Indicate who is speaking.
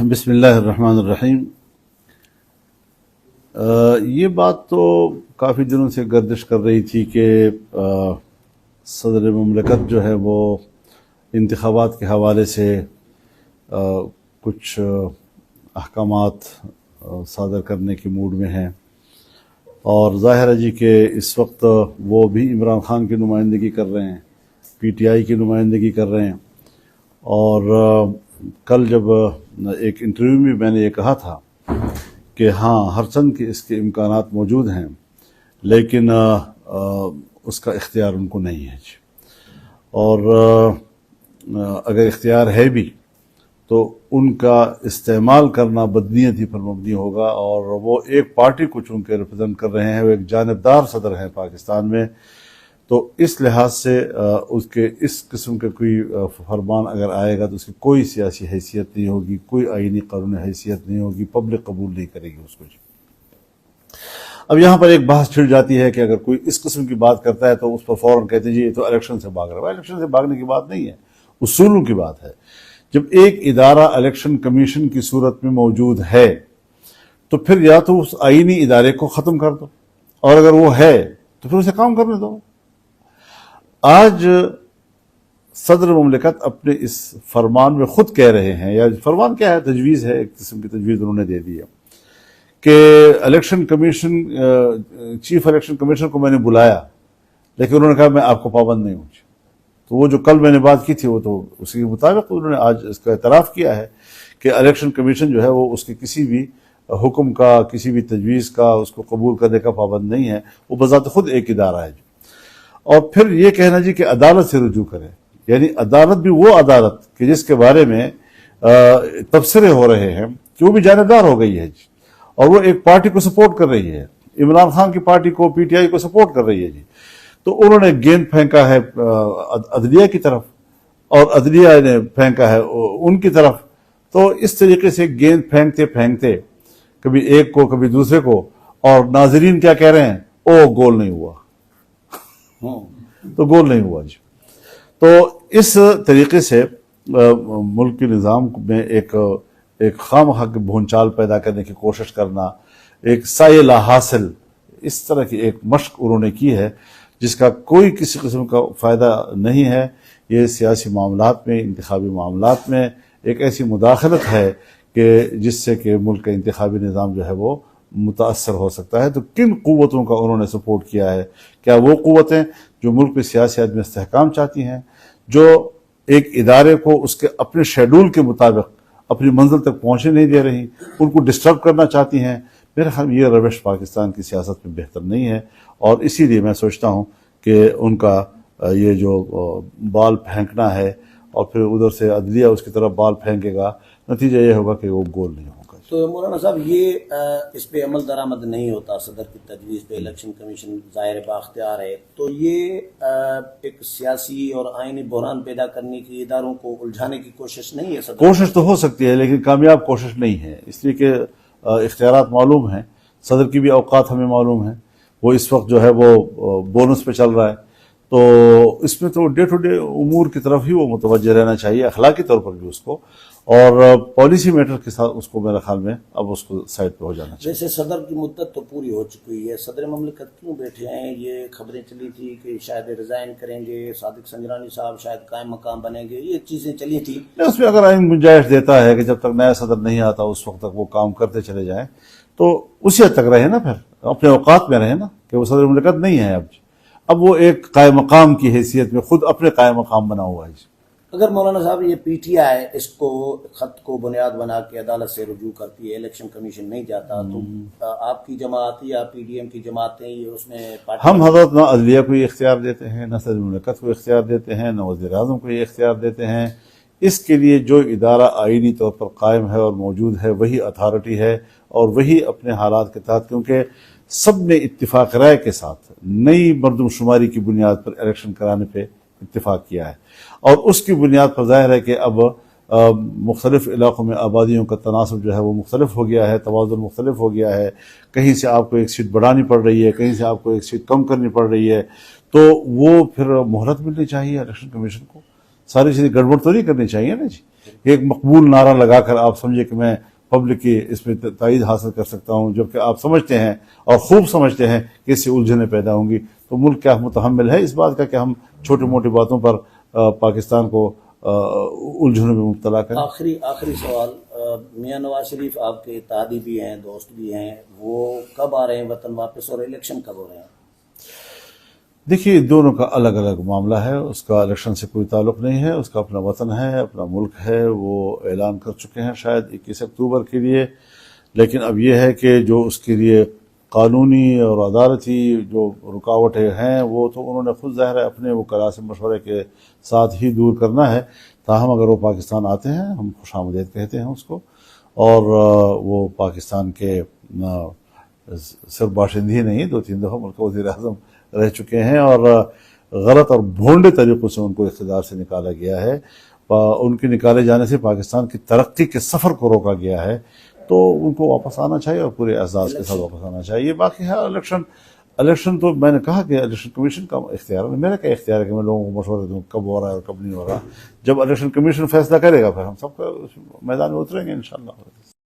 Speaker 1: بسم اللہ الرحمن الرحیم۔ یہ بات تو کافی دنوں سے گردش کر رہی تھی کہ صدر مملکت جو ہے وہ انتخابات کے حوالے سے کچھ احکامات صادر کرنے کے موڈ میں ہیں، اور ظاہر ہے جی کہ اس وقت وہ بھی عمران خان کی نمائندگی کر رہے ہیں، پی ٹی آئی کی نمائندگی کر رہے ہیں۔ اور کل جب ایک انٹرویو میں میں نے یہ کہا تھا کہ ہاں ہرچند کہ اس کے امکانات موجود ہیں، لیکن اس کا اختیار ان کو نہیں ہے جی، اور اگر اختیار ہے بھی تو ان کا استعمال کرنا بدنیتی پر مبنی ہوگا، اور وہ ایک پارٹی کو چونکہ ریپرزینٹ کر رہے ہیں، وہ ایک جانبدار صدر ہیں پاکستان میں، تو اس لحاظ سے اس کے اس قسم کا کوئی فرمان اگر آئے گا تو اس کی کوئی سیاسی حیثیت نہیں ہوگی، کوئی آئینی قانونی حیثیت نہیں ہوگی، پبلک قبول نہیں کرے گی اس کو جی۔ اب یہاں پر ایک بحث چھڑ جاتی ہے کہ اگر کوئی اس قسم کی بات کرتا ہے تو اس پر فوراً کہتے ہیں جی یہ تو الیکشن سے بھاگ رہا ہے۔ الیکشن سے بھاگنے کی بات نہیں ہے، اصولوں کی بات ہے۔ جب ایک ادارہ الیکشن کمیشن کی صورت میں موجود ہے تو پھر یا تو اس آئینی ادارے کو ختم کر دو، اور اگر وہ ہے تو پھر اسے کام کرنے دو۔ آج صدر مملکت اپنے اس فرمان میں خود کہہ رہے ہیں، یا فرمان کیا ہے، تجویز ہے، ایک قسم کی تجویز انہوں نے دے دی ہے کہ election commission, chief election commissioner کو میں نے بلایا، لیکن انہوں نے کہا میں آپ کو پابند نہیں ہوں۔ تو وہ جو کل میں نے بات کی تھی وہ تو اسی کے مطابق انہوں نے آج اس کا اعتراف کیا ہے کہ الیکشن کمیشن جو ہے وہ اس کے کسی بھی حکم کا، کسی بھی تجویز کا اس کو قبول کرنے کا پابند نہیں ہے، وہ بذات خود ایک ادارہ ہے۔ اور پھر یہ کہنا جی کہ عدالت سے رجوع کرے، یعنی عدالت بھی وہ عدالت کہ جس کے بارے میں تبصرے ہو رہے ہیں کہ وہ بھی جانبدار ہو گئی ہے جی، اور وہ ایک پارٹی کو سپورٹ کر رہی ہے، عمران خان کی پارٹی کو، پی ٹی آئی کو سپورٹ کر رہی ہے جی۔ تو انہوں نے گیند پھینکا ہے عدلیہ کی طرف، اور عدلیہ نے پھینکا ہے ان کی طرف۔ تو اس طریقے سے گیند پھینکتے پھینکتے کبھی ایک کو کبھی دوسرے کو، اور ناظرین کیا کہہ رہے ہیں، او گول نہیں ہوا، تو گول نہیں ہوا جی۔ تو اس طریقے سے ملک کے نظام میں ایک خام خواہ بھونچال پیدا کرنے کی کوشش کرنا، ایک سائے لا حاصل، اس طرح کی ایک مشق انہوں نے کی ہے جس کا کوئی کسی قسم کا فائدہ نہیں ہے۔ یہ سیاسی معاملات میں، انتخابی معاملات میں ایک ایسی مداخلت ہے کہ جس سے کہ ملک کا انتخابی نظام جو ہے وہ متاثر ہو سکتا ہے۔ تو کن قوتوں کا انہوں نے سپورٹ کیا ہے؟ کیا وہ قوتیں جو ملک میں سیاست میں استحکام چاہتی ہیں، جو ایک ادارے کو اس کے اپنے شیڈول کے مطابق اپنی منزل تک پہنچنے نہیں دے رہی، ان کو ڈسٹرب کرنا چاہتی ہیں؟ میرے خیال میں یہ روش پاکستان کی سیاست میں بہتر نہیں ہے، اور اسی لیے میں سوچتا ہوں کہ ان کا یہ جو بال پھینکنا ہے اور پھر ادھر سے عدلیہ اس کی طرف بال پھینکے گا، نتیجہ یہ ہوگا کہ وہ گول نہیں ہوگا۔
Speaker 2: تو مولانا صاحب یہ اس پہ عمل درآمد نہیں ہوتا، صدر کی تجویز پہ الیکشن کمیشن ظاہر باختیار ہے، تو یہ ایک سیاسی اور آئینی بحران پیدا کرنے کی، اداروں کو الجھانے کی کوشش نہیں ہے؟ صدر
Speaker 1: کوشش تو ہو سکتی ہے لیکن کامیاب کوشش نہیں ہے، اس لیے کہ اختیارات معلوم ہیں، صدر کی بھی اوقات ہمیں معلوم ہیں، وہ اس وقت جو ہے وہ بونس پہ چل رہا ہے، تو اس میں تو ڈے ٹو ڈے امور کی طرف ہی وہ متوجہ رہنا چاہیے، اخلاقی طور پر بھی اس کو، اور پالیسی میٹر کے ساتھ اس کو میرے خیال میں اب اس کو سائڈ پہ ہو جانا چاہیے۔
Speaker 2: جیسے صدر کی مدت تو پوری ہو چکی ہے، صدر مملکت کیوں بیٹھے ہیں؟ یہ خبریں چلی تھی کہ شاید ریزائن کریں گے، صادق سنجرانی صاحب شاید قائم مقام بنیں گے، یہ چیزیں چلی تھی۔
Speaker 1: اس میں اگر آئین گنجائش دیتا ہے کہ جب تک نیا صدر نہیں آتا اس وقت تک وہ کام کرتے چلے جائیں، تو اسی حد تک رہے نا، پھر اپنے اوقات میں رہے نا، کہ وہ صدر مملکت نہیں ہے اب وہ ایک قائم مقام کی حیثیت میں خود اپنے قائم مقام بنا ہوا ہے۔
Speaker 2: اگر مولانا صاحب یہ پی ٹی آئی اس کو خط کو بنیاد بنا کے عدالت سے رجوع کرتی ہے، الیکشن کمیشن نہیں جاتا، تو آپ کی جماعت یا پی ڈی ایم کی جماعتیں یہ اس میں
Speaker 1: ہم حضرت نہ عدلیہ کو یہ اختیار دیتے ہیں، نہ صدر مملکت کو اختیار دیتے ہیں، نہ وزیر اعظم کو یہ اختیار دیتے ہیں۔ اس کے لیے جو ادارہ آئینی طور پر قائم ہے اور موجود ہے وہی اتھارٹی ہے، اور وہی اپنے حالات کے تحت، کیونکہ سب نے اتفاق رائے کے ساتھ نئی مردم شماری کی بنیاد پر الیکشن کرانے پہ اتفاق کیا ہے، اور اس کی بنیاد پر ظاہر ہے کہ اب مختلف علاقوں میں آبادیوں کا تناسب جو ہے وہ مختلف ہو گیا ہے، توازن مختلف ہو گیا ہے، کہیں سے آپ کو ایک سیٹ بڑھانی پڑ رہی ہے، کہیں سے آپ کو ایک سیٹ کم کرنی پڑ رہی ہے، تو وہ پھر مہلت ملنی چاہیے الیکشن کمیشن کو، ساری چیزیں گڑبڑ تو نہیں کرنی چاہیے نا جی۔ ایک مقبول نعرہ لگا کر آپ سمجھے کہ میں پبلک کی اس میں تائید حاصل کر سکتا ہوں، جبکہ آپ سمجھتے ہیں اور خوب سمجھتے ہیں کہ اس سے الجھنیں پیدا ہوں گی، تو ملک کیا متحمل ہے اس بات کا کہ ہم چھوٹی موٹی باتوں پر پاکستان کو الجھنوں میں مبتلا کریں؟
Speaker 2: آخری سوال، میاں نواز شریف آپ کے اتحادی بھی ہیں، دوست بھی ہیں، وہ کب آ رہے ہیں وطن واپس اور الیکشن کب ہو رہے ہیں؟
Speaker 1: دیکھیے دونوں کا الگ الگ معاملہ ہے، اس کا الیکشن سے کوئی تعلق نہیں ہے، اس کا اپنا وطن ہے، اپنا ملک ہے، وہ اعلان کر چکے ہیں شاید 21 اکتوبر کے لیے، لیکن اب یہ ہے کہ جو اس کے لیے قانونی اور عدالتی جو رکاوٹیں ہیں وہ تو انہوں نے خود ظاہر ہے اپنے وکلاء سے مشورے کے ساتھ ہی دور کرنا ہے، تاہم اگر وہ پاکستان آتے ہیں ہم خوش آمدید کہتے ہیں اس کو، اور وہ پاکستان کے صرف باشندے ہی نہیں، 2-3 دفعہ ملک کا وزیر اعظم رہ چکے ہیں، اور غلط اور بھونڈے طریقوں سے ان کو اقتدار سے نکالا گیا ہے، ان کے نکالے جانے سے پاکستان کی ترقی کے سفر کو روکا گیا ہے، تو ان کو واپس آنا چاہیے اور پورے اعزاز کے ساتھ واپس آنا چاہیے۔ باقی ہے الیکشن تو میں نے کہا کہ الیکشن کمیشن کا اختیار ہے، میرا کیا اختیار ہے کہ میں لوگوں کو مشورے دوں کب ہو رہا ہے اور کب نہیں ہو رہا۔ جب الیکشن کمیشن فیصلہ کرے گا پھر ہم سب کا میدان میں اتریں گے انشاءاللہ۔